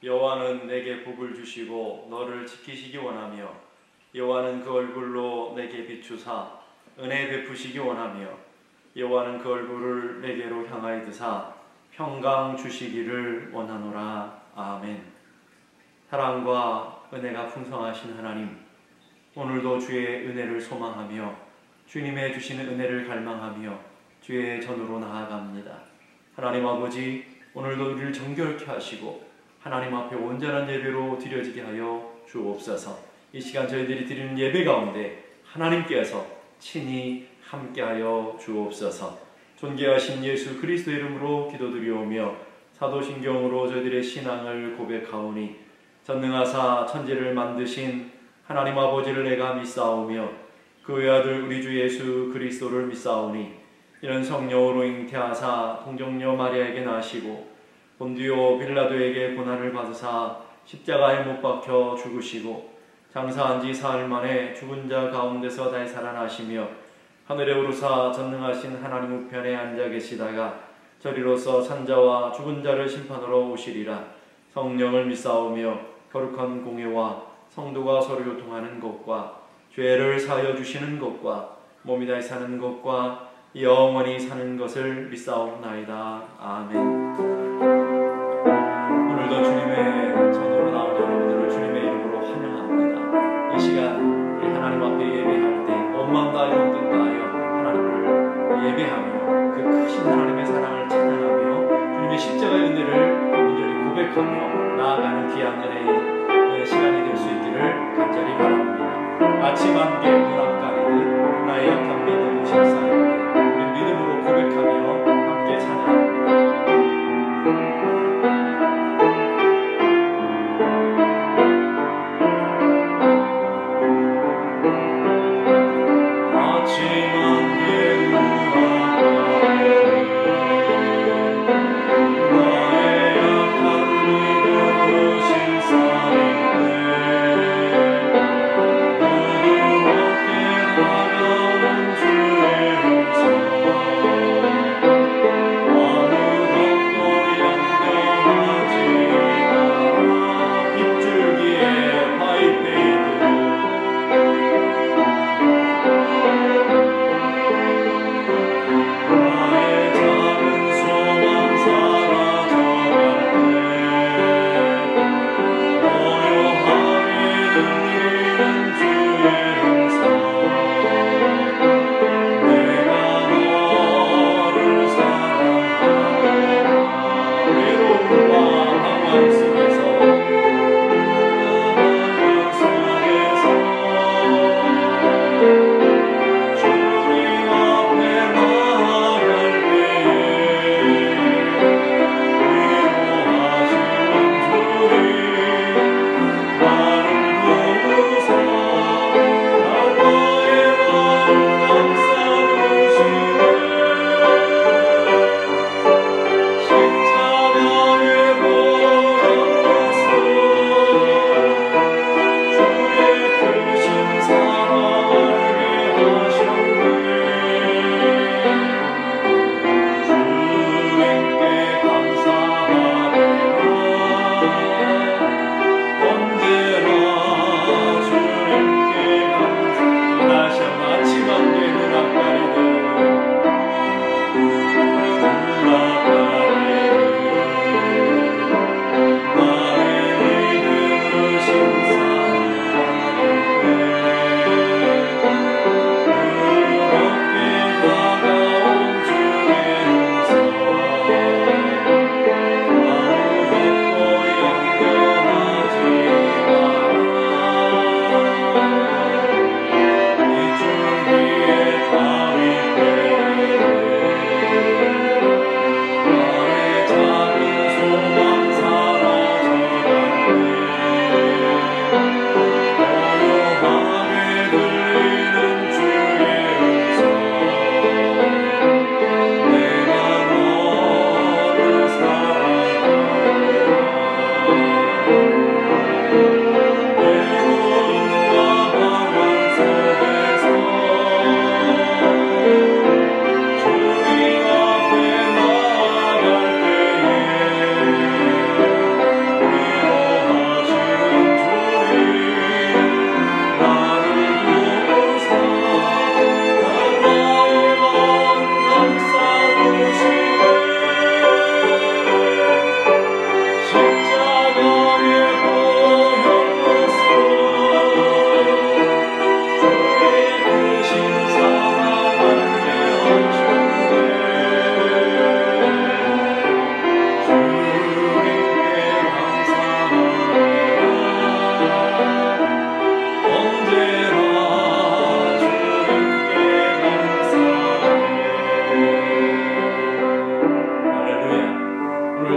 여호와는 내게 복을 주시고 너를 지키시기 원하며 여호와는 그 얼굴로 내게 비추사 은혜 베푸시기 원하며 여호와는 그 얼굴을 내게로 향하여 드사 평강 주시기를 원하노라. 아멘. 사랑과 은혜가 풍성하신 하나님, 오늘도 주의 은혜를 소망하며 주님의 주시는 은혜를 갈망하며 주의 전으로 나아갑니다. 하나님 아버지, 오늘도 우리를 정결케 하시고 하나님 앞에 온전한 예배로 드려지게 하여 주옵소서. 이 시간 저희들이 드리는 예배 가운데 하나님께서 친히 함께하여 주옵소서. 존귀하신 예수 그리스도의 이름으로 기도드리오며 사도신경으로 저희들의 신앙을 고백하오니 전능하사 천지를 만드신 하나님 아버지를 내가 믿사오며 그 외아들 우리 주 예수 그리스도를 믿사오니 이는 성령으로 잉태하사 동정녀 마리아에게 나시고 본디오 빌라도에게 고난을 받으사 십자가에 못 박혀 죽으시고 장사한 지 사흘 만에 죽은 자 가운데서 다시 살아나시며 하늘에 오르사 전능하신 하나님 우편에 앉아 계시다가 저리로서 산자와 죽은 자를 심판하러 오시리라. 성령을 믿사오며 거룩한 공예와 성도가 서로 교통하는 것과 죄를 사하여 주시는 것과 몸이 다시 사는 것과 영원히 사는 것을 믿사옵나이다. 아멘. 오늘도 주님의 전으로 나온 여러분들을 주님의 이름으로 환영합니다. 이 시간 우리 하나님 앞에 예배할 때 온 마음 다하여 뜻 다하여 하나님을 예배하며 그 크신 하나님의 사랑을 찬양하며 주님의 십자가의 은혜를 온전히 고백하며 나아가는 귀한 은혜의 시간이 될 수 있기를 간절히 바랍니다. 아침 안개 문앞 가리듯 나의 약한 믿음 실사에 우리 믿음으로 고백하며 함께 찬양합니다. 아침 안개 문앞 가리듯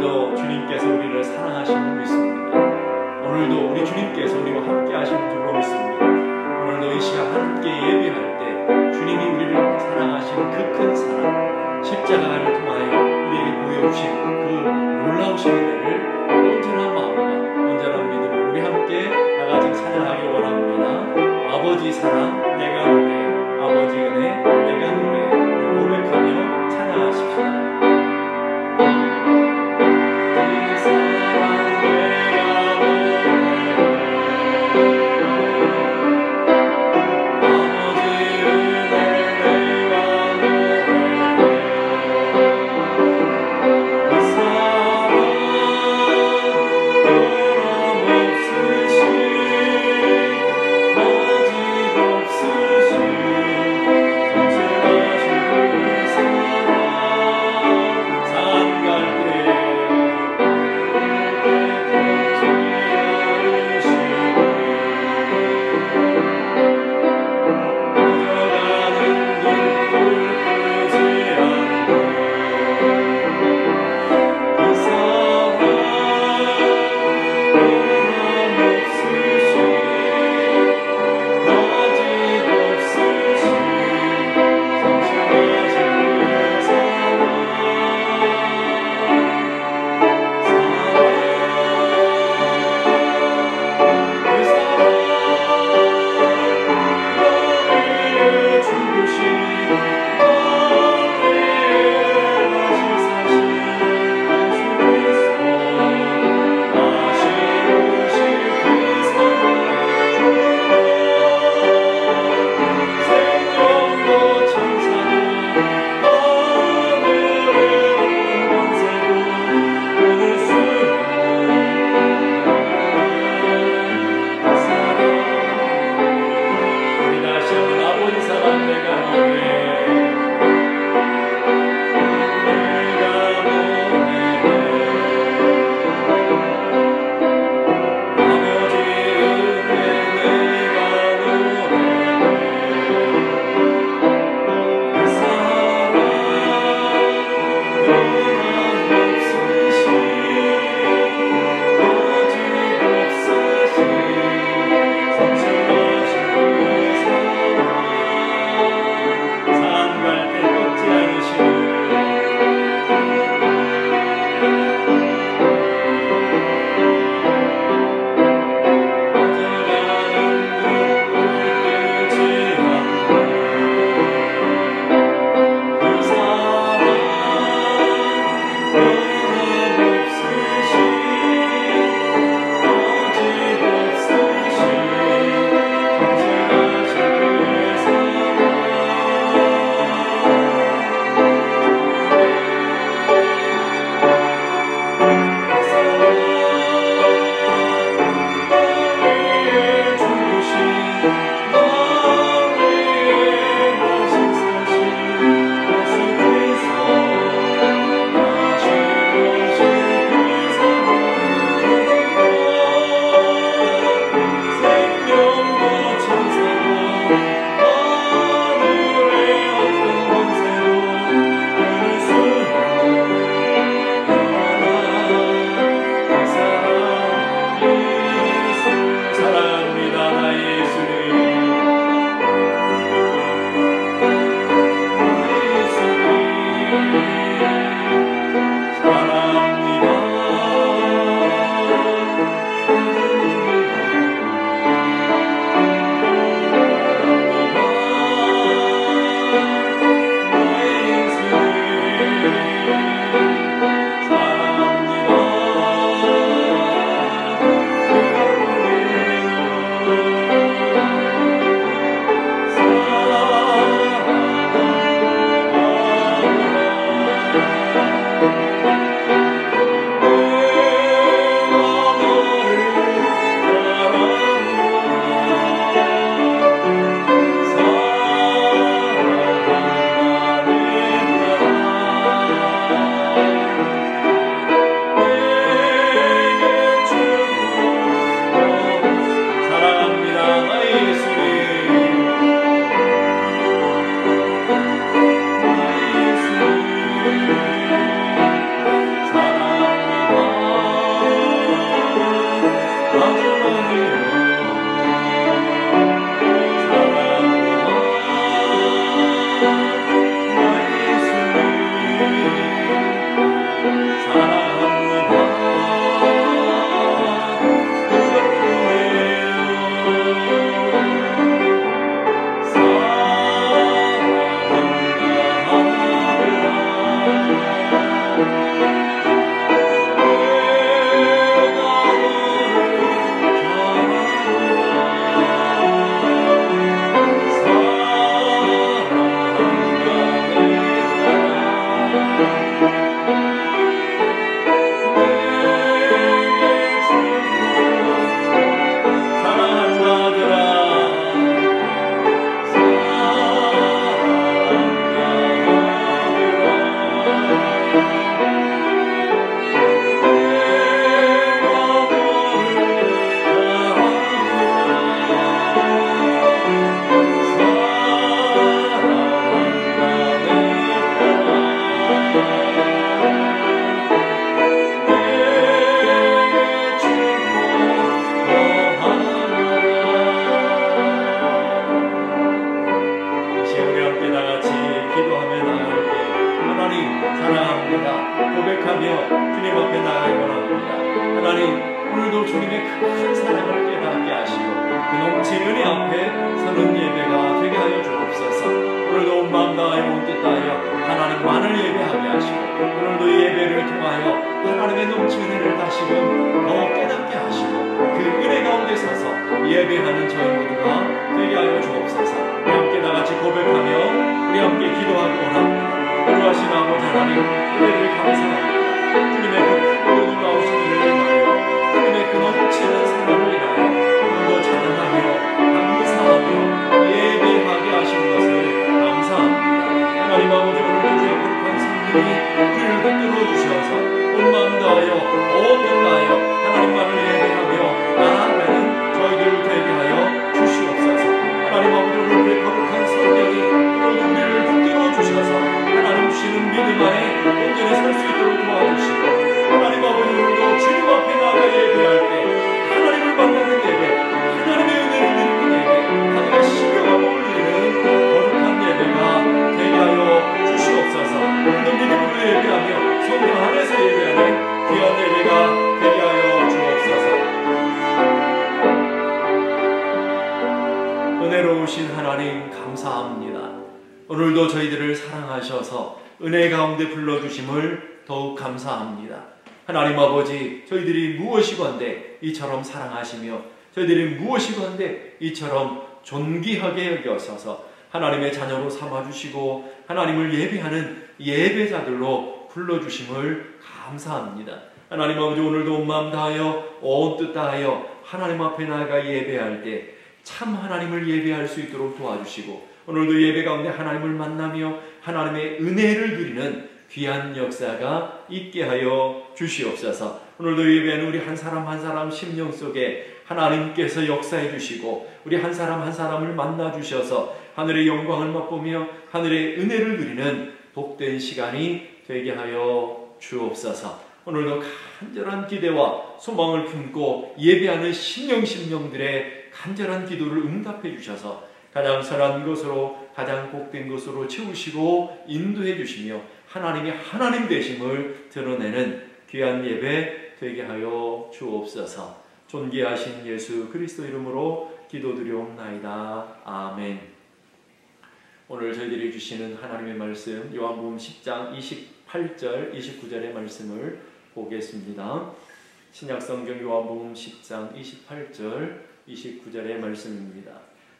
오늘도 주님께서 우리를 사랑하시는 믿습니다. 오늘도 우리 주님께서 우리와 함께 하시는 줄로 믿습니다. 오늘도 이 시간 함께 예배할 때 주님이 우리를 사랑하시는 그 큰 사랑, 십자가를 통하여 우리에게 보여주신 그 놀라우신 은혜를 온전한 마음과 온전한 믿음으로 우리 함께 다같이 찬양하기 원합니다. 아버지 사랑 내가 노래, 아버지 은혜 내가 노래, 고백하며 찬양하십시다. 원합니다. 고백하며 주님 앞에 나가기 원합니다. 하나님, 오늘도 주님의 큰 사랑을 깨닫게 하시고 그 넘친 은혜 앞에 서는 예배가 되게 하여 주옵소서. 오늘도 온 마음 다하여 온 뜻 다하여 하나님만을 예배하게 하시고 오늘도 이 예배를 통하여 하나님의 넘친 은혜를 다시금 더 깨닫게 하시고 그 은혜 가운데 서서 예배하는 저희 모두가 되게 하여 주옵소서. 우리 함께 다같이 고백하며 우리 함께 기도하기 원합니다. 거룩하신 아버지 하나님, 은혜를 감사합니다. 주님의 그 크고 놀라우신 은혜를 말하여 주님의 그 넘치는 사랑을 인하여 오늘도 찬양하며 감사하며 예배하게 하신 것을 감사합니다. 하나님 아버지, 오늘도 주의 거룩한 성령이 우리를 붙들어 주셔서 온 마음 다하여 온 뜻 다하여 하나님만을 예배하며 나아가는 저희들 되게 하여 주시옵소서. 하나님 아버지, 오늘 거룩한 성령이 오늘도 우리를 붙들어 주셔서 하나님 주시는 믿음 안에 온전히 설 수 있도록 도와주시고 하나님 아버지, 오늘도 주님 앞에 나아가 예배할 때 하나님을 만나는 예배, 하나님의 은혜를 누리는 예배, 하나님의 신령함을 누리는 거룩한 예배가 되게 하여 주시옵소서. 오늘도 믿음으로 예배하며 성령 안에서 예배하는 귀한 예배가 되게 하여 주옵소서. 은혜로우신 하나님 감사합니다. 오늘도 저희들을 사랑하셔서 은혜 가운데 불러주심을 더욱 감사합니다. 하나님 아버지, 저희들이 무엇이건대 이처럼 사랑하시며 저희들이 무엇이건대 이처럼 존귀하게 여겨셔서 하나님의 자녀로 삼아주시고 하나님을 예배하는 예배자들로 불러주심을 감사합니다. 하나님 아버지, 오늘도 온 마음 다하여 온 뜻 다하여 하나님 앞에 나아가 예배할 때 참 하나님을 예배할 수 있도록 도와주시고 오늘도 예배 가운데 하나님을 만나며 하나님의 은혜를 누리는 귀한 역사가 있게 하여 주시옵소서. 오늘도 예배하는 우리 한 사람 한 사람 심령 속에 하나님께서 역사해 주시고 우리 한 사람 한 사람을 만나 주셔서 하늘의 영광을 맛보며 하늘의 은혜를 누리는 복된 시간이 되게 하여 주옵소서. 오늘도 간절한 기대와 소망을 품고 예배하는 심령들의 간절한 기도를 응답해 주셔서 가장 선한 것으로 가장 복된 것으로 채우시고 인도해 주시며 하나님이 하나님 되심을 드러내는 귀한 예배 되게 하여 주옵소서. 존귀하신 예수 그리스도 이름으로 기도드리옵나이다. 아멘. 오늘 저희들이 주시는 하나님의 말씀 요한복음 10장 28절 29절의 말씀을 보겠습니다. 신약성경 요한복음 10장 28절 29절의 말씀입니다.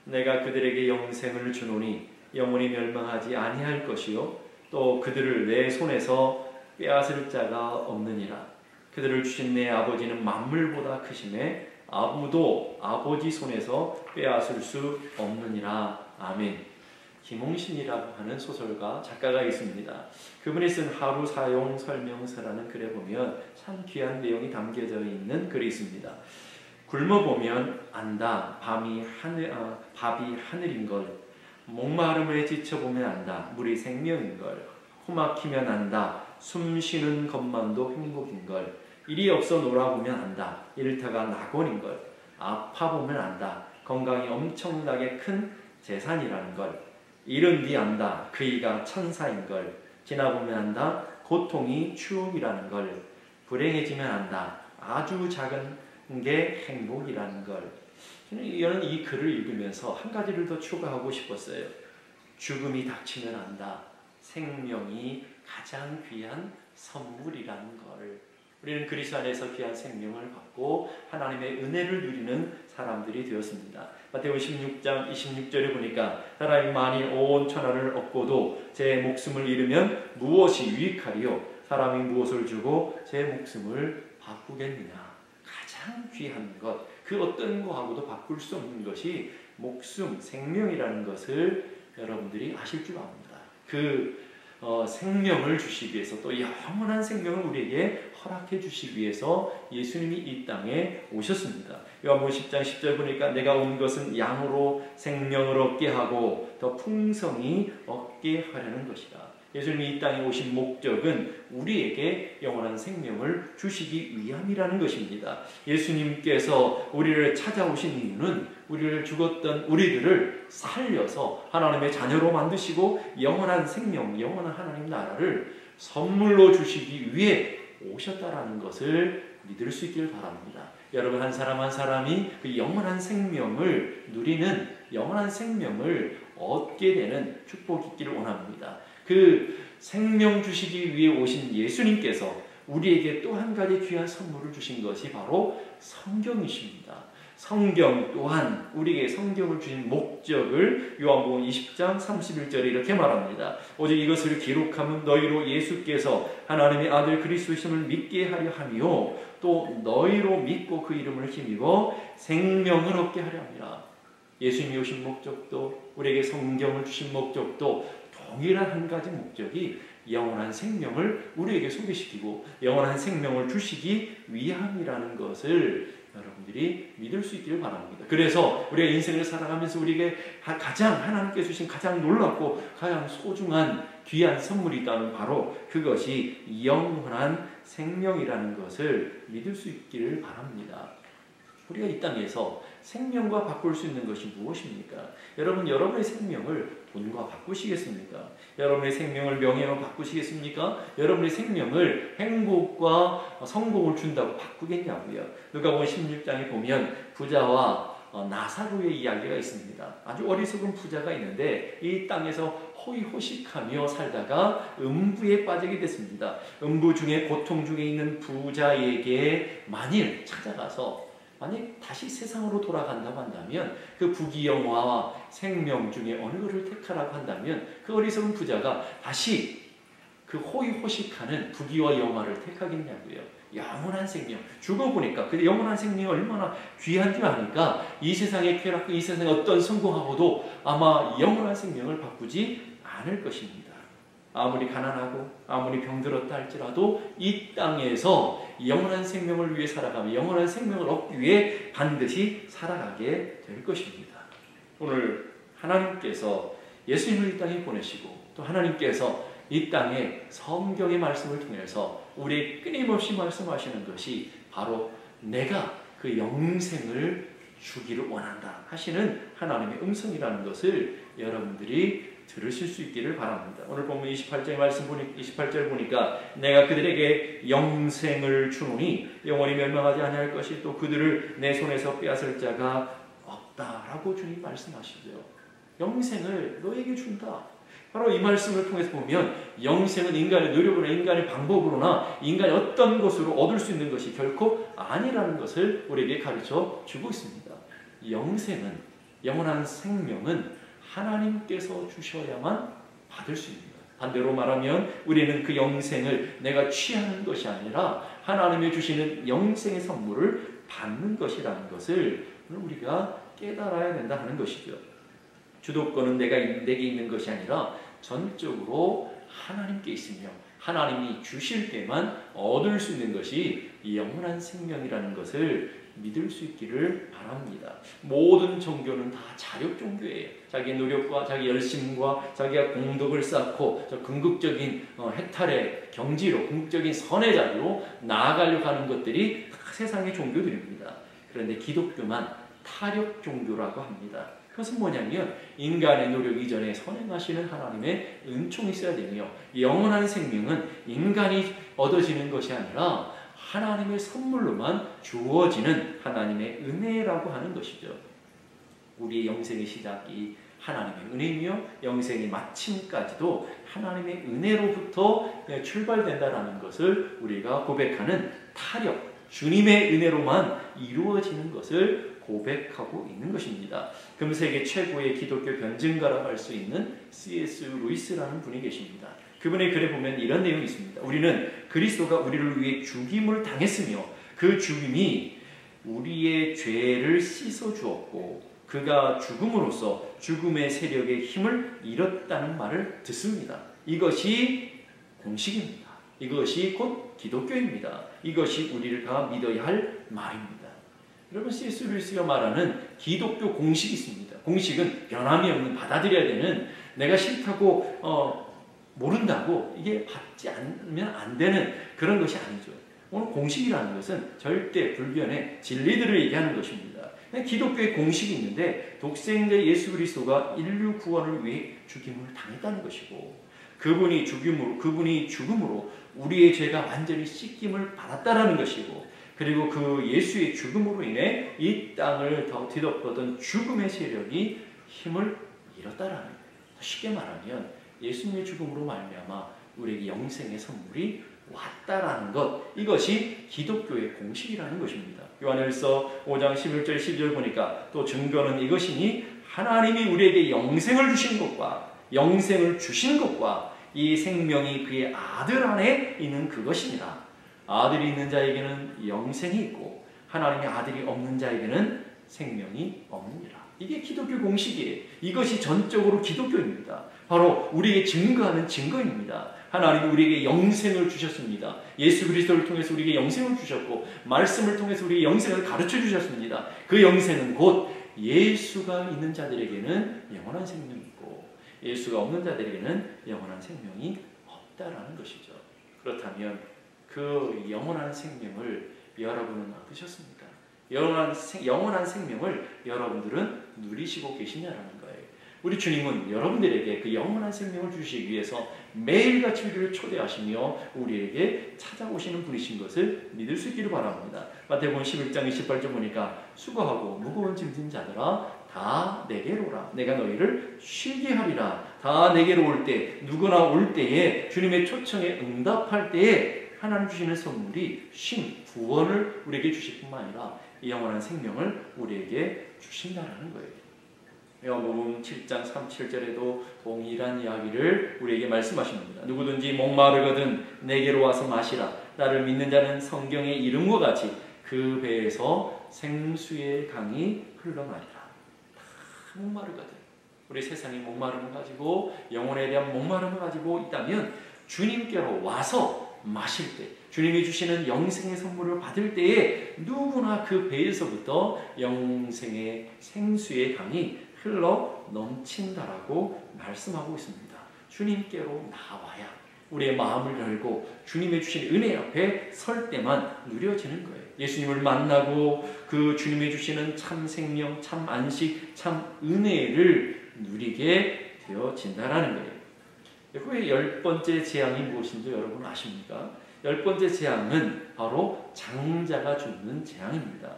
내가 그들에게 영생을 주노니 영원히 멸망하지 아니할 것이요 또 그들을 내 손에서 빼앗을 자가 없느니라. 그들을 주신 내 아버지는 만물보다 크심에 아무도 아버지 손에서 빼앗을 수 없느니라. 아멘. 김홍신이라고 하는 소설가 작가가 있습니다. 그분이 쓴 하루 사용 설명서라는 글에 보면 참 귀한 내용이 담겨져 있는 글이 있습니다. 굶어보면 안다. 밥이 하늘인 걸. 목마름에 지쳐보면 안다. 물이 생명인 걸. 코막히면 안다. 숨 쉬는 것만도 행복인 걸. 일이 없어 놀아보면 안다. 일터가 낙원인 걸. 아파보면 안다. 건강이 엄청나게 큰 재산이라는 걸. 이른 뒤 안다. 그이가 천사인 걸. 지나보면 안다. 고통이 추억이라는 걸. 불행해지면 안다. 아주 작은 게 행복이라는 걸. 저는 이 글을 읽으면서 한 가지를 더 추가하고 싶었어요. 죽음이 닥치면 안다. 생명이 가장 귀한 선물이라는 걸. 우리는 그리스도 안에서 귀한 생명을 받고 하나님의 은혜를 누리는 사람들이 되었습니다. 마태복음 16장 26절에 보니까 사람이 만일 온 천하를 얻고도 제 목숨을 잃으면 무엇이 유익하리요? 사람이 무엇을 주고 제 목숨을 바꾸겠느냐? 가장 귀한 것, 그 어떤 거하고도 바꿀 수 없는 것이 목숨, 생명이라는 것을 여러분들이 아실 줄 압니다. 그 생명을 주시기 위해서 또 영원한 생명을 우리에게 허락해 주시기 위해서 예수님이 이 땅에 오셨습니다. 요한복음 10장 10절 보니까 내가 온 것은 양으로 생명을 얻게 하고 더 풍성히 얻게 하려는 것이다. 예수님이 이 땅에 오신 목적은 우리에게 영원한 생명을 주시기 위함이라는 것입니다. 예수님께서 우리를 찾아오신 이유는 우리를 죽었던 우리들을 살려서 하나님의 자녀로 만드시고 영원한 생명, 영원한 하나님 나라를 선물로 주시기 위해 오셨다라는 것을 믿을 수 있기를 바랍니다. 여러분 한 사람 한 사람이 그 영원한 생명을 누리는 영원한 생명을 얻게 되는 축복이 있기를 원합니다. 그 생명 주시기 위해 오신 예수님께서 우리에게 또 한 가지 귀한 선물을 주신 것이 바로 성경이십니다. 성경 또한 우리에게 성경을 주신 목적을 요한복음 20장 31절에 이렇게 말합니다. 오직 이것을 기록하면 너희로 예수께서 하나님의 아들 그리스도이심을 믿게 하려 하며 또 너희로 믿고 그 이름을 힘입어 생명을 얻게 하려 함이라. 예수님이 오신 목적도 우리에게 성경을 주신 목적도 동일한 한 가지 목적이 영원한 생명을 우리에게 소개시키고 영원한 생명을 주시기 위함이라는 것을 여러분들이 믿을 수 있기를 바랍니다. 그래서 우리가 인생을 살아가면서 우리에게 가장 하나님께 주신 가장 놀랍고 가장 소중한 귀한 선물이 있다면 바로 그것이 영원한 생명이라는 것을 믿을 수 있기를 바랍니다. 우리가 이 땅에서 생명과 바꿀 수 있는 것이 무엇입니까? 여러분, 여러분의 생명을 돈과 바꾸시겠습니까? 여러분의 생명을 명예로 바꾸시겠습니까? 여러분의 생명을 행복과 성공을 준다고 바꾸겠냐고요? 누가복음 16장에 보면 부자와 나사로의 이야기가 있습니다. 아주 어리석은 부자가 있는데 이 땅에서 호의호식하며 살다가 음부에 빠지게 됐습니다. 음부 중에 고통 중에 있는 부자에게 만일 찾아가서 만약 다시 세상으로 돌아간다고 한다면 그 부귀영화와 생명 중에 어느 것을 택하라고 한다면 그 어리석은 부자가 다시 그 호의호식하는 부귀와 영화를 택하겠냐고요. 영원한 생명. 죽어보니까 그 영원한 생명이 얼마나 귀한 줄 아니까 이 세상의 쾌락, 이 세상의 어떤 성공하고도 아마 영원한 생명을 바꾸지 않을 것입니다. 아무리 가난하고 아무리 병들었다 할지라도 이 땅에서 영원한 생명을 위해 살아가며 영원한 생명을 얻기 위해 반드시 살아가게 될 것입니다. 오늘 하나님께서 예수님을 이 땅에 보내시고 또 하나님께서 이 땅에 성경의 말씀을 통해서 우리에게 끊임없이 말씀하시는 것이 바로 내가 그 영생을 주기를 원한다 하시는 하나님의 음성이라는 것을 여러분들이 들으실 수 있기를 바랍니다. 오늘 보면 28절 보니까 내가 그들에게 영생을 주노니 영원히 멸망하지 아니할 것이 또 그들을 내 손에서 빼앗을 자가 없다라고 주님 말씀하시죠. 영생을 너에게 준다. 바로 이 말씀을 통해서 보면 영생은 인간의 노력으로나 인간의 방법으로나 인간의 어떤 것으로 얻을 수 있는 것이 결코 아니라는 것을 우리에게 가르쳐 주고 있습니다. 영생은 영원한 생명은 하나님께서 주셔야만 받을 수 있습니다. 반대로 말하면 우리는 그 영생을 내가 취하는 것이 아니라 하나님이 주시는 영생의 선물을 받는 것이라는 것을 우리가 깨달아야 된다 하는 것이죠. 주도권은 내게 있는 것이 아니라 전적으로 하나님께 있으며 하나님이 주실 때만 얻을 수 있는 것이 영원한 생명이라는 것을 믿을 수 있기를 바랍니다. 모든 종교는 다 자력 종교예요. 자기 노력과 자기 열심과 자기가 공덕을 쌓고 저 궁극적인 해탈의 경지로 궁극적인 선의 자리로 나아가려고 하는 것들이 세상의 종교들입니다. 그런데 기독교만 타력 종교라고 합니다. 그것은 뭐냐면 인간의 노력 이전에 선행하시는 하나님의 은총이 있어야 되며 영원한 생명은 인간이 얻어지는 것이 아니라 하나님의 선물로만 주어지는 하나님의 은혜라고 하는 것이죠. 우리의 영생의 시작이 하나님의 은혜이며 영생의 마침까지도 하나님의 은혜로부터 출발된다는 것을 우리가 고백하는 타력, 주님의 은혜로만 이루어지는 것을 고백하고 있는 것입니다. 금세기 최고의 기독교 변증가라고 할 수 있는 C.S. 루이스라는 분이 계십니다. 그분의 글에 보면 이런 내용이 있습니다. 우리는 그리스도가 우리를 위해 죽임을 당했으며 그 죽임이 우리의 죄를 씻어 주었고 그가 죽음으로써 죽음의 세력의 힘을 잃었다는 말을 듣습니다. 이것이 공식입니다. 이것이 곧 기독교입니다. 이것이 우리가 믿어야 할 말입니다. 여러분, C.S. 루이스가 말하는 기독교 공식이 있습니다. 공식은 변함이 없는 받아들여야 되는 내가 싫다고 모른다고 이게 받지 않으면 안 되는 그런 것이 아니죠. 오늘 공식이라는 것은 절대 불변의 진리들을 얘기하는 것입니다. 기독교의 공식이 있는데 독생자 예수 그리스도가 인류 구원을 위해 죽임을 당했다는 것이고 그분이 죽음으로 우리의 죄가 완전히 씻김을 받았다라는 것이고, 그리고 그 예수의 죽음으로 인해 이 땅을 뒤덮었던 죽음의 세력이 힘을 잃었다라는 거예요. 쉽게 말하면 예수님의 죽음으로 말미암아 우리에게 영생의 선물이 왔다라는 것, 이것이 기독교의 공식이라는 것입니다. 요한일서 5장 11절 12절 보니까 또 증거는 이것이니 하나님이 우리에게 영생을 주신 것과 이 생명이 그의 아들 안에 있는 그것입니다. 아들이 있는 자에게는 영생이 있고 하나님의 아들이 없는 자에게는 생명이 없느니라. 이게 기독교 공식이에요. 이것이 전적으로 기독교입니다. 바로 우리에게 증거하는 증거입니다. 하나님이 우리에게 영생을 주셨습니다. 예수 그리스도를 통해서 우리에게 영생을 주셨고 말씀을 통해서 우리에게 영생을 가르쳐 주셨습니다. 그 영생은 곧 예수가 있는 자들에게는 영원한 생명이 있고 예수가 없는 자들에게는 영원한 생명이 없다라는 것이죠. 그렇다면 그 영원한 생명을 여러분은 얻으셨습니까? 영원한 생명을 여러분들은 누리시고 계시냐라는 거예요. 우리 주님은 여러분들에게 그 영원한 생명을 주시기 위해서 매일같이 우리를 초대하시며 우리에게 찾아오시는 분이신 것을 믿을 수 있기를 바랍니다. 마태복음 11장 28절 보니까 수고하고 무거운 짐진 자들아 다 내게로 오라. 내가 너희를 쉬게 하리라. 다 내게로 올 때, 누구나 올 때에 주님의 초청에 응답할 때에 하나님 주시는 선물이 쉼, 구원을 우리에게 주실 뿐만 아니라 이 영원한 생명을 우리에게 주신다라는 거예요. 요한복음 7장 37절에도 동일한 이야기를 우리에게 말씀하십니다. 누구든지 목마르거든 내게로 와서 마시라. 나를 믿는 자는 성경의 이름과 같이 그 배에서 생수의 강이 흘러나리라. 다 목마르거든. 우리 세상이 목마름을 가지고 영혼에 대한 목마름을 가지고 있다면 주님께로 와서 마실 때, 주님이 주시는 영생의 선물을 받을 때에 누구나 그 배에서부터 영생의 생수의 강이 흘러 넘친다라고 말씀하고 있습니다. 주님께로 나와야 우리의 마음을 열고 주님의 주신 은혜 앞에 설 때만 누려지는 거예요. 예수님을 만나고 그 주님이 주시는 참 생명, 참 안식, 참 은혜를 누리게 되어진다라는 거예요. 후에 10번째 재앙이 무엇인지 여러분 아십니까? 10번째 재앙은 바로 장자가 죽는 재앙입니다.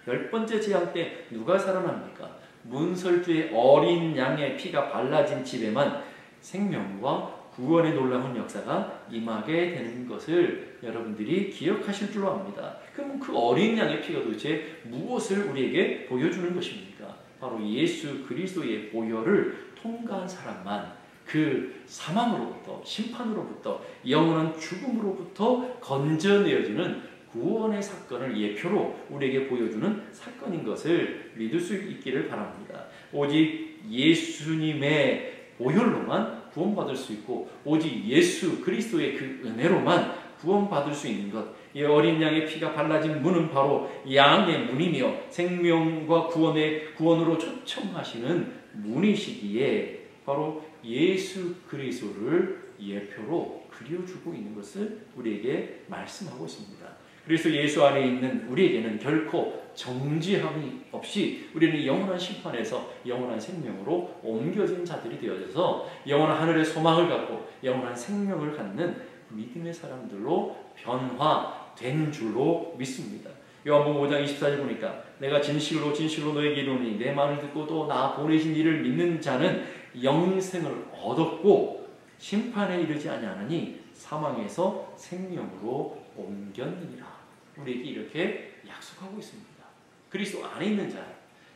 10번째 재앙 때 누가 살아납니까? 문설주의 어린 양의 피가 발라진 집에만 생명과 구원의 놀라운 역사가 임하게 되는 것을 여러분들이 기억하실 줄로 압니다. 그럼 그 어린 양의 피가 도대체 무엇을 우리에게 보여주는 것입니까? 바로 예수 그리스도의 보혈을 통과한 사람만 그 사망으로부터, 심판으로부터, 영원한 죽음으로부터 건져내어지는 구원의 사건을 예표로 우리에게 보여주는 사건인 것을 믿을 수 있기를 바랍니다. 오직 예수님의 보혈로만 구원받을 수 있고 오직 예수 그리스도의 그 은혜로만 구원받을 수 있는 것, 이 어린 양의 피가 발라진 문은 바로 양의 문이며 생명과 구원으로 초청하시는 문이시기에 바로 예수 그리스도를 예표로 그려주고 있는 것을 우리에게 말씀하고 있습니다. 그래서 예수 안에 있는 우리에게는 결코 정죄함이 없이 우리는 영원한 심판에서 영원한 생명으로 옮겨진 자들이 되어져서 영원한 하늘의 소망을 갖고 영원한 생명을 갖는 믿음의 사람들로 변화된 줄로 믿습니다. 요한복음 5장 24절 보니까 내가 진실로 너에게 이르노니 내 말을 듣고 또 나 보내신 이를 믿는 자는 영생을 얻었고 심판에 이르지 아니하나니 사망에서 생명으로 옮겼느니라. 우리에게 이렇게 약속하고 있습니다. 그리스도 안에 있는 자,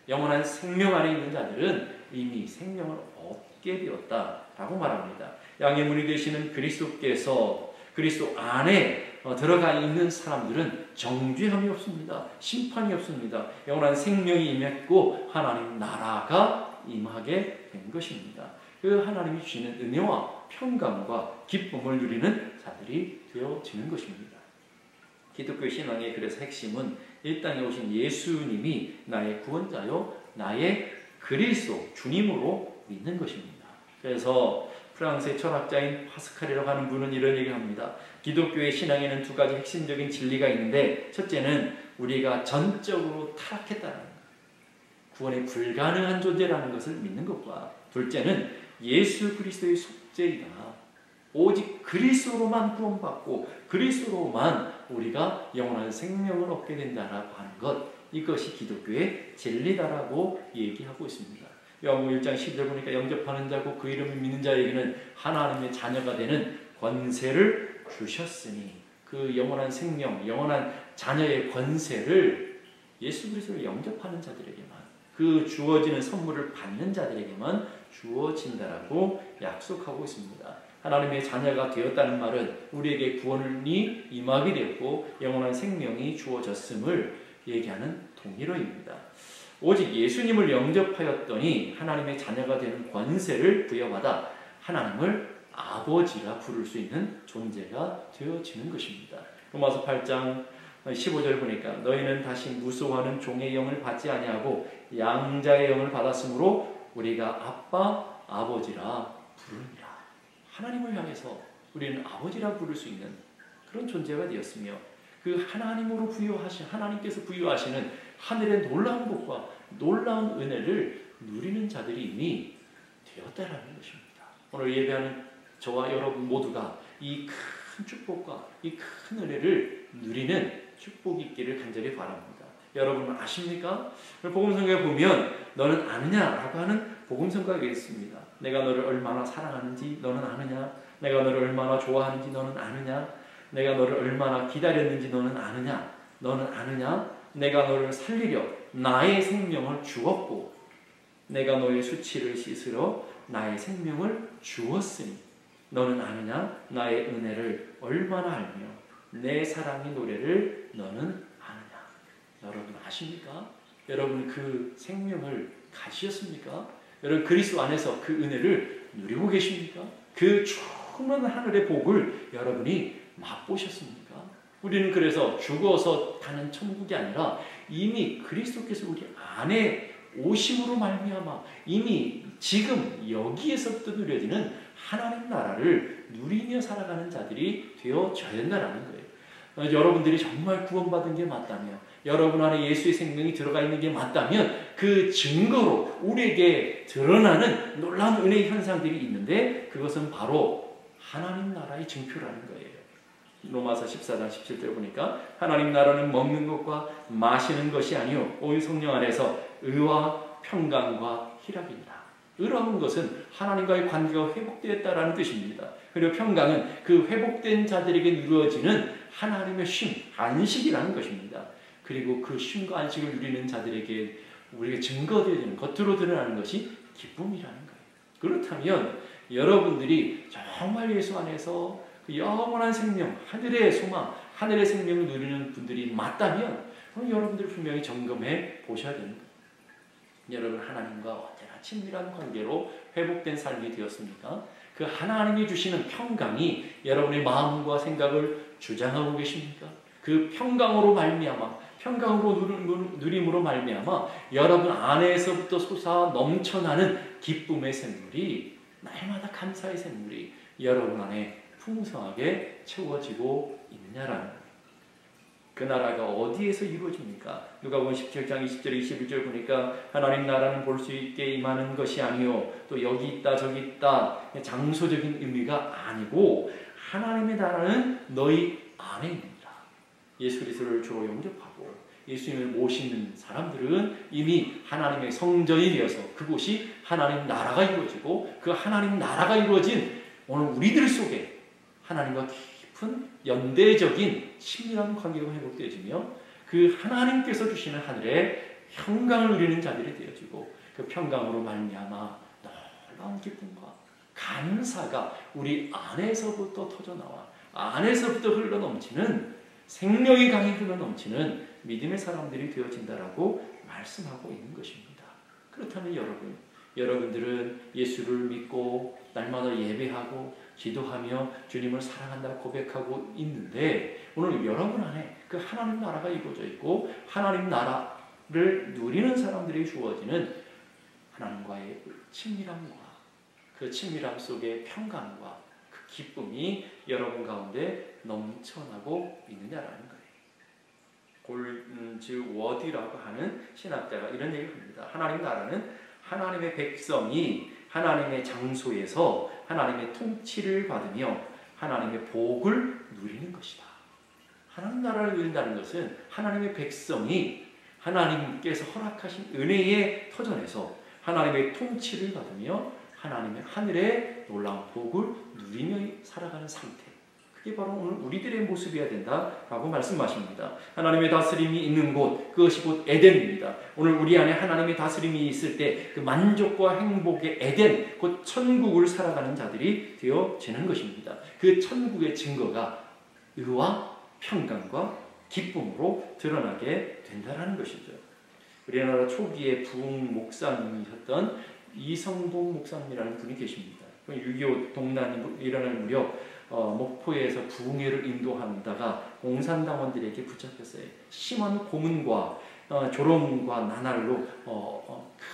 영원한 생명 안에 있는 자들은 이미 생명을 얻게 되었다라고 말합니다. 양의 문이 되시는 그리스도께서 그리스도 안에 들어가 있는 사람들은 정죄함이 없습니다. 심판이 없습니다. 영원한 생명이 임했고 하나님 나라가 임하게 된 것입니다. 그 하나님이 주시는 은혜와 평강과 기쁨을 누리는 자들이 되어지는 것입니다. 기독교 신앙의 그래서 핵심은 이 땅에 오신 예수님이 나의 구원자요 나의 그리스도 주님으로 믿는 것입니다. 그래서 프랑스의 철학자인 파스칼이라고 하는 분은 이런 얘기를 합니다. 기독교의 신앙에는 두 가지 핵심적인 진리가 있는데 첫째는 우리가 전적으로 타락했다는 것, 구원이 불가능한 존재라는 것을 믿는 것과 둘째는 예수 그리스도의 속죄이다. 오직 그리스도로만 구원받고 그리스도로만 우리가 영원한 생명을 얻게 된다라고 하는 것, 이것이 기독교의 진리다라고 얘기하고 있습니다. 요한복음 1장 10절 보니까 영접하는 자고 그 이름을 믿는 자에게는 하나님의 자녀가 되는 권세를 주셨으니, 그 영원한 생명, 영원한 자녀의 권세를 예수 그리스도를 영접하는 자들에게만, 그 주어지는 선물을 받는 자들에게만 주어진다라고 약속하고 있습니다. 하나님의 자녀가 되었다는 말은 우리에게 구원이 임하게 되었고 영원한 생명이 주어졌음을 얘기하는 동일어입니다. 오직 예수님을 영접하였더니 하나님의 자녀가 되는 권세를 부여받아 하나님을 아버지라 부를 수 있는 존재가 되어지는 것입니다. 로마서 8장 15절 보니까 너희는 다시 무소하는 종의 영을 받지 아니하고 양자의 영을 받았으므로 우리가 아빠 아버지라 부르니라. 하나님을 향해서 우리는 아버지라 부를 수 있는 그런 존재가 되었으며, 그 하나님으로 부여하신, 하나님께서 부여하시는 하늘의 놀라운 복과 놀라운 은혜를 누리는 자들이 이미 되었다라는 것입니다. 오늘 예배하는 저와 여러분 모두가 이 큰 축복과 이 큰 은혜를 누리는 축복이 있기를 간절히 바랍니다. 여러분 아십니까? 복음성경에 보면 너는 아느냐라고 하는 복음성경이 있습니다. 내가 너를 얼마나 사랑하는지 너는 아느냐? 내가 너를 얼마나 좋아하는지 너는 아느냐? 내가 너를 얼마나 기다렸는지 너는 아느냐? 너는 아느냐? 내가 너를 살리려 나의 생명을 주었고 내가 너의 수치를 씻으러 나의 생명을 주었으니 너는 아느냐? 나의 은혜를 얼마나 알며 내 사랑의 노래를 너는 아느냐? 여러분 아십니까? 여러분 그 생명을 가지셨습니까? 여러분 그리스도 안에서 그 은혜를 누리고 계십니까? 그 충만한 하늘의 복을 여러분이 맛보셨습니까? 우리는 그래서 죽어서 가는 천국이 아니라 이미 그리스도께서 우리 안에 오심으로 말미암아 이미 지금 여기에서부터 누려지는 하나님 나라를 누리며 살아가는 자들이 되어져야 된다는 거예요. 여러분들이 정말 구원받은 게 맞다면, 여러분 안에 예수의 생명이 들어가 있는 게 맞다면 그 증거로 우리에게 드러나는 놀라운 은혜의 현상들이 있는데 그것은 바로 하나님 나라의 증표라는 거예요. 로마서 14장 17절 보니까 하나님 나라는 먹는 것과 마시는 것이 아니요 오직 성령 안에서 의와 평강과 희락이니라. 의라는 것은 하나님과의 관계가 회복되었다라는 뜻입니다. 그리고 평강은 그 회복된 자들에게 이루어지는 하나님의 쉼, 안식이라는 것입니다. 그리고 그 쉼과 안식을 누리는 자들에게 우리가 증거되어지는, 겉으로 드러나는 것이 기쁨이라는 거예요. 그렇다면 여러분들이 정말 예수 안에서 그 영원한 생명, 하늘의 소망, 하늘의 생명을 누리는 분들이 맞다면 그럼 여러분들이 분명히 점검해 보셔야 됩니다. 여러분 하나님과 언제나 친밀한 관계로 회복된 삶이 되었습니까? 그 하나님이 주시는 평강이 여러분의 마음과 생각을 주장하고 계십니까? 그 평강으로 말미암아, 평강으로 누림으로 말미암아 여러분 안에서부터 솟아 넘쳐나는 기쁨의 샘물이, 날마다 감사의 샘물이 여러분 안에 풍성하게 채워지고 있느냐라는 거예요. 그 나라가 어디에서 이루어집니까? 누가복음 17장 20절 21절 보니까 하나님 나라는 볼 수 있게 임하는 것이 아니요 또 여기 있다 저기 있다 장소적인 의미가 아니고 하나님의 나라는 너희 안에 있느니라. 예수 그리스도를 주로 영접하고 예수님을 모시는 사람들은 이미 하나님의 성전이 되어서 그곳이 하나님 나라가 이루어지고 그 하나님 나라가 이루어진 오늘 우리들 속에 하나님과 깊은 연대적인 친밀한 관계가 회복되어지며 그 하나님께서 주시는 하늘의 평강을 누리는 자들이 되어지고 그 평강으로 말미암아 놀라운 기쁨과 감사가 우리 안에서부터 터져나와 안에서부터 흘러넘치는 생명의 강이 흘러넘치는 믿음의 사람들이 되어진다라고 말씀하고 있는 것입니다. 그렇다면 여러분들은 예수를 믿고 날마다 예배하고 기도하며 주님을 사랑한다고 고백하고 있는데 오늘 여러분 안에 그 하나님 나라가 이루어져 있고 하나님 나라를 누리는 사람들이 주어지는 하나님과의 친밀함과 그 친밀함 속의 평강과 그 기쁨이 여러분 가운데 넘쳐나고 있느냐라는 거예요. 즉 워디라고 하는 신학자가 이런 얘기를 합니다. 하나님 나라는 하나님의 백성이 하나님의 장소에서 하나님의 통치를 받으며 하나님의 복을 누리는 것이다. 하나님 나라를 누린다는 것은 하나님의 백성이 하나님께서 허락하신 은혜의 터전에서 하나님의 통치를 받으며 하나님의 하늘의 놀라운 복을 누리며 살아가는 상태, 그게 바로 오늘 우리들의 모습이어야 된다라고 말씀하십니다. 하나님의 다스림이 있는 곳, 그것이 곧 에덴입니다. 오늘 우리 안에 하나님의 다스림이 있을 때 그 만족과 행복의 에덴, 곧 천국을 살아가는 자들이 되어지는 것입니다. 그 천국의 증거가 의와 평강과 기쁨으로 드러나게 된다는 것이죠. 우리나라 초기에 부흥 목사님이셨던 이성동 목사님이라는 분이 계십니다. 6.25 동란이 일어날 무렵 목포에서 부흥회를 인도하다가 공산당원들에게 붙잡혔어요. 심한 고문과 조롱과 나날로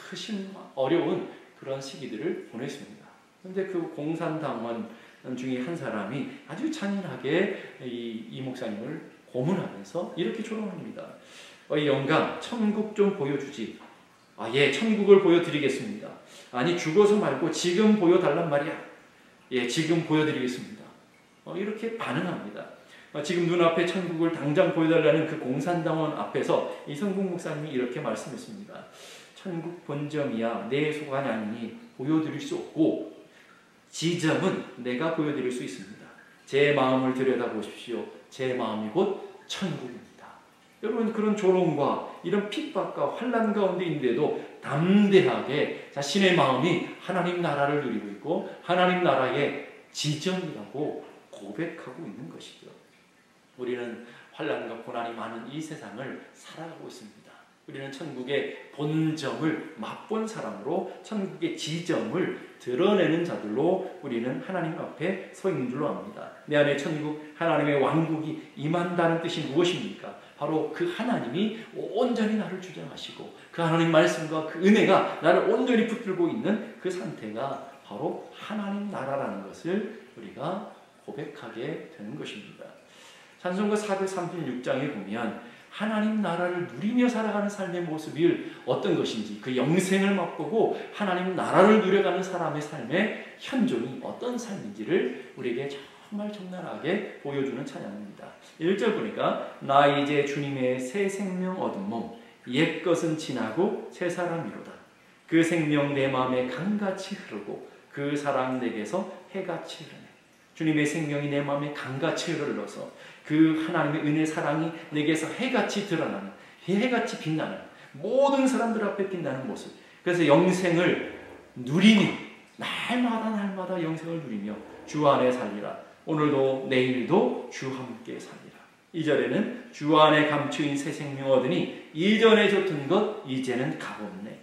크신 어려운 그런 시기들을 보냈습니다. 그런데 그 공산당원 중에 한 사람이 아주 잔인하게 이 목사님을 고문하면서 이렇게 조롱합니다. 영감, 천국 좀 보여주지. 예, 천국을 보여드리겠습니다. 아니, 죽어서 말고 지금 보여달란 말이야. 예, 지금 보여드리겠습니다. 이렇게 반응합니다. 지금 눈앞에 천국을 당장 보여달라는 그 공산당원 앞에서 이성국 목사님이 이렇게 말씀했습니다. 천국 본점이야 내 소관이 아니니 보여드릴 수 없고 지점은 내가 보여드릴 수 있습니다. 제 마음을 들여다보십시오. 제 마음이 곧 천국입니다. 여러분, 그런 조롱과 이런 핍박과 환난 가운데 있는데도 담대하게 자신의 마음이 하나님 나라를 누리고 있고 하나님 나라의 지점이라고 고백하고 있는 것이죠. 우리는 환난과 고난이 많은 이 세상을 살아가고 있습니다. 우리는 천국의 본점을 맛본 사람으로 천국의 지점을 드러내는 자들로 우리는 하나님 앞에 서 있는 줄로 압니다. 내 안에 천국 하나님의 왕국이 임한다는 뜻이 무엇입니까? 바로 그 하나님이 온전히 나를 주장하시고 그 하나님 말씀과 그 은혜가 나를 온전히 붙들고 있는 그 상태가 바로 하나님 나라라는 것을 우리가 고백하게 되는 것입니다. 찬송가 436장에 보면 하나님 나라를 누리며 살아가는 삶의 모습이 어떤 것인지, 그 영생을 맛보고 하나님 나라를 누려가는 사람의 삶의 현존이 어떤 삶인지를 우리에게 정말 적나라하게 보여주는 찬양입니다. 1절 보니까 나 이제 주님의 새 생명 얻은 몸, 옛것은 지나고 새 사람이로다. 그 생명 내 마음에 강같이 흐르고 그 사랑 내게서 해같이 흐르네. 주님의 생명이 내 마음에 강같이 흘러서 그 하나님의 은혜 사랑이 내게서 해같이 드러나는, 해같이 빛나는, 모든 사람들 앞에 빛나는 모습. 그래서 영생을 누리니 날마다 영생을 누리며 주 안에 살리라. 오늘도 내일도 주 함께 살리라. 2절에는 주 안에 감추인 새 생명 얻으니 이전에 줬던 것 이제는 값없네.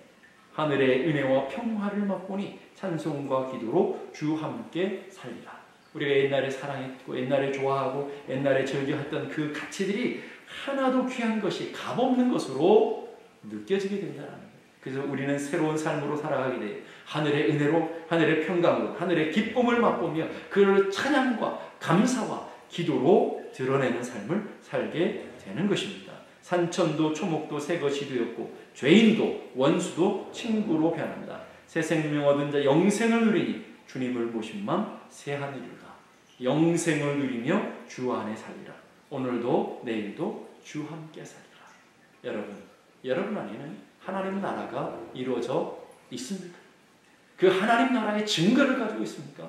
하늘의 은혜와 평화를 맛보니 찬송과 기도로 주 함께 살리라. 우리가 옛날에 사랑했고 옛날에 좋아하고 옛날에 즐겨했던 그 가치들이 하나도 귀한 것이 값없는 것으로 느껴지게 된다는 거예요. 그래서 우리는 새로운 삶으로 살아가게 돼요. 하늘의 은혜로, 하늘의 평강으로, 하늘의 기쁨을 맛보며 그를 찬양과 감사와 기도로 드러내는 삶을 살게 되는 것입니다. 산천도 초목도 새 것이 되었고 죄인도 원수도 친구로 변한다. 새 생명 얻은 자 영생을 누리니 주님을 모신 맘 새하늘이로다. 영생을 누리며 주 안에 살리라. 오늘도 내일도 주 함께 살리라. 여러분 안에는 하나님 나라가 이루어져 있습니까? 그 하나님 나라의 증거를 가지고 있습니까?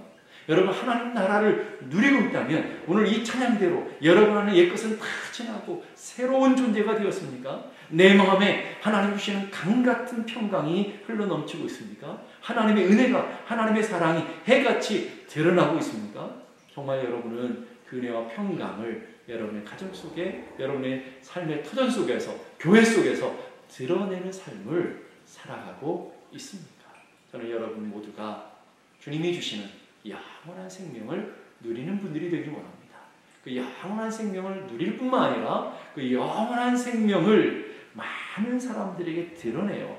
여러분 하나님 나라를 누리고 있다면 오늘 이 찬양대로 여러분 안에 옛것은 다 지나고 새로운 존재가 되었습니까? 내 마음에 하나님 주시는 강같은 평강이 흘러넘치고 있습니까? 하나님의 은혜가, 하나님의 사랑이 해같이 드러나고 있습니까? 정말 여러분은 그 은혜와 평강을 여러분의 가정 속에, 여러분의 삶의 터전 속에서, 교회 속에서 드러내는 삶을 살아가고 있습니까? 저는 여러분 모두가 주님이 주시는 영원한 생명을 누리는 분들이 되길 원합니다. 그 영원한 생명을 누릴 뿐만 아니라 그 영원한 생명을 많은 사람들에게 드러내요.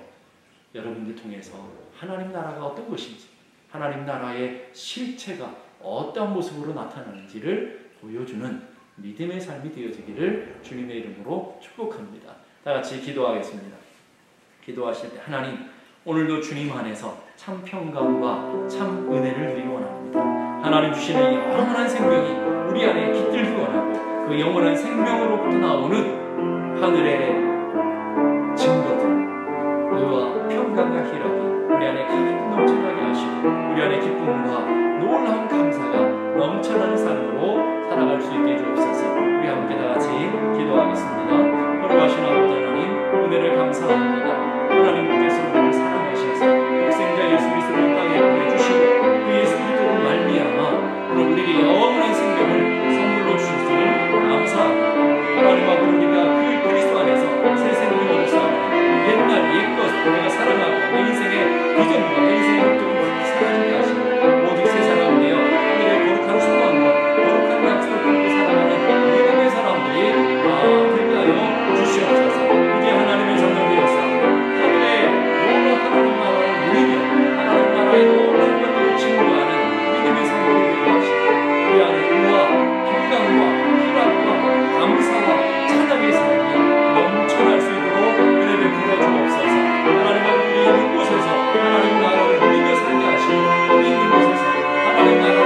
여러분들 통해서 하나님 나라가 어떤 것인지, 하나님 나라의 실체가 어떤 모습으로 나타나는지를 보여주는 믿음의 삶이 되어지기를 주님의 이름으로 축복합니다. 다 같이 기도하겠습니다. 기도하실 때 하나님, 오늘도 주님 안에서 참 평강과 참 은혜를 누리기 원합니다. 하나님 주시는 영원한 생명이 우리 안에 깃들기 원하고 그 영원한 생명으로부터 나오는 하늘의 증거들, 의와 평강과 희락이 우리 안에 가득 넘쳐나게 하시고 우리 안에 기쁨과 놀라운 감사가 넘쳐나는 삶으로 살아갈 수 있게 해주옵소서. 우리 함께 다 같이 기도하겠습니다. 거룩하신 아버지 하나님, 은혜를 감사합니다. 하나님께서 우리를 사랑하셔서 독생자 예수 그리스도를 땅에 보내주시고 그 예수 그리스도로 말미암아 오늘 우리에게 영원한 생명을 선물로 주셨음을 감사합니다. 하나님 아버지, 우리가 그 그리스도 안에서 새 생명을 얻었사오니 옛날 옛것 우리가 사랑하고 내 인생의 비전과 내 인생의 목적을 사랑하게 하시고 오직 새 사람이 되어 하늘의 거룩한 소망과 거룩한 약속을 받고 살아가는 믿음의 사람들이 되게 하여 주시옵소서. 이제 하나님의 자녀 되었사오니 하늘의 놀라운 하나님 나라를 누리며 하나님 나라의 놀라운 것들을 증거하는 믿음의 사람들이 되게 하시고 우리 안에 의와 평강과 희락과 감사와 찬양의 삶이 넘쳐날 수 있도록 은혜 베풀어 주옵소서. 하나님 아버지, 우리 있는 곳에서 하나님 나라를 누리며 살게 하시고 우리 있는 곳에서 하나님 나라를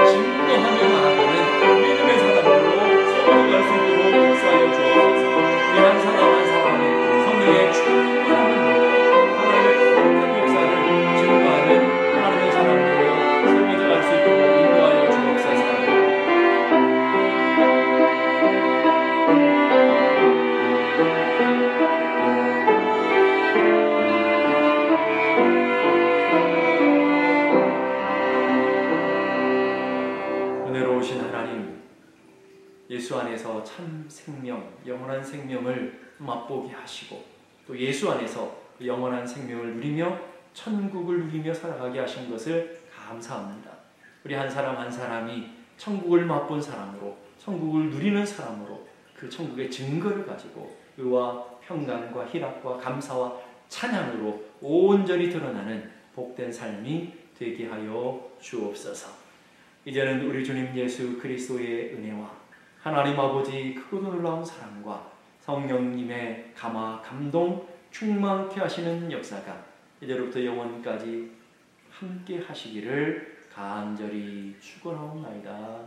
증거하며 나아가는 믿음의 사람들로 세워갈 수 있도록 역사하여 주옵소서. 우리 한 사람 한 사람이 성령의 충만함을 누려 하나님의 거룩한 역사를 증거하는 하나님의 사람들로 세워져 갈 수 있도록 인도하여 주옵소서. 은혜로우신 하나님, 예수 안에서 참 생명, 영원한 생명을 맛보게 하시고 또 예수 안에서 영원한 생명을 누리며 천국을 누리며 살아가게 하신 것을 감사합니다. 우리 한 사람 한 사람이 천국을 맛본 사람으로, 천국을 누리는 사람으로 그 천국의 증거를 가지고 의와 평강과 희락과 감사와 찬양으로 온전히 드러나는 복된 삶이 되게 하여 주옵소서. 이제는 우리 주님 예수 그리스도의 은혜와 하나님 아버지 크고 놀라운 사랑과 성령님의 감화 감동 충만케 하시는 역사가 이제로부터 영원까지 함께 하시기를 간절히 축원하옵나이다.